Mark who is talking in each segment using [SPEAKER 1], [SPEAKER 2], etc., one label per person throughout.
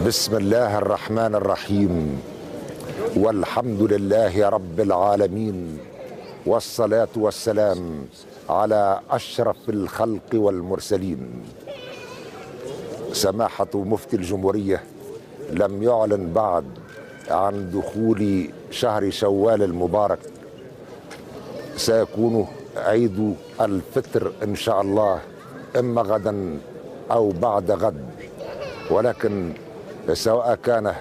[SPEAKER 1] بسم الله الرحمن الرحيم، والحمد لله رب العالمين، والصلاة والسلام على أشرف الخلق والمرسلين. سماحة مفتي الجمهورية لم يعلن بعد عن دخول شهر شوال المبارك. سيكون عيد الفطر إن شاء الله إما غدا أو بعد غد، ولكن سواء كان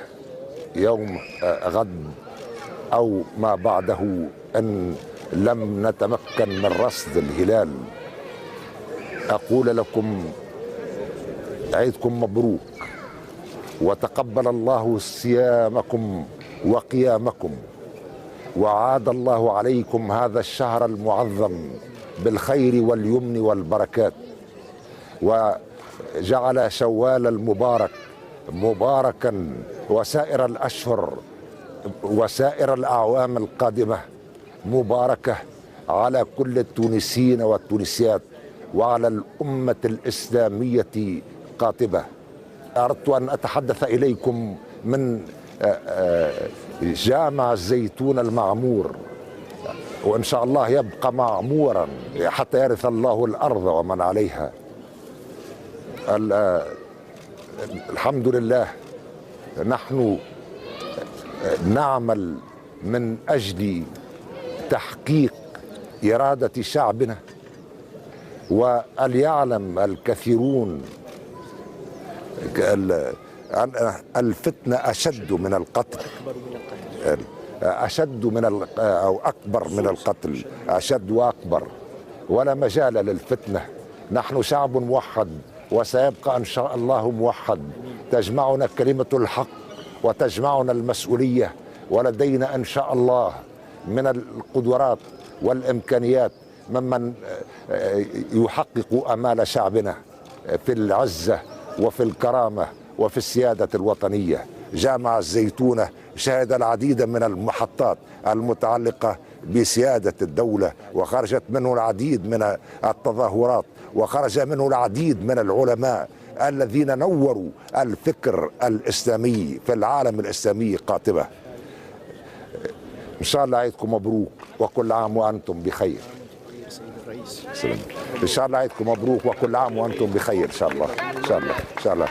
[SPEAKER 1] يوم غد أو ما بعده إن لم نتمكن من رصد الهلال، أقول لكم عيدكم مبروك، وتقبل الله صيامكم وقيامكم، وعاد الله عليكم هذا الشهر المعظم بالخير واليمن والبركات، وجعل شوال المبارك مباركا، وسائر الأشهر وسائر الأعوام القادمة مباركة على كل التونسيين والتونسيات وعلى الأمة الإسلامية قاطبة. أردت أن أتحدث إليكم من جامع الزيتون المعمور، وإن شاء الله يبقى معمورا حتى يرث الله الأرض ومن عليها. الحمد لله نحن نعمل من أجل تحقيق إرادة شعبنا، وليعلم الكثيرون الفتنة أشد من القتل، أشد من أو أكبر من القتل، أشد وأكبر، ولا مجال للفتنة. نحن شعب موحد وسيبقى إن شاء الله موحد، تجمعنا كلمة الحق وتجمعنا المسؤولية، ولدينا إن شاء الله من القدرات والإمكانيات ممن يحقق آمال شعبنا في العزة وفي الكرامة وفي السيادة الوطنية. جامع الزيتونة شهد العديد من المحطات المتعلقة بسيادة الدولة، وخرجت منه العديد من التظاهرات، وخرج منه العديد من العلماء الذين نوروا الفكر الإسلامي في العالم الإسلامي قاطبة. إن شاء الله عيدكم مبروك وكل عام وأنتم بخير. إن شاء الله عيدكم مبروك وكل عام وأنتم بخير إن شاء الله. إن شاء الله.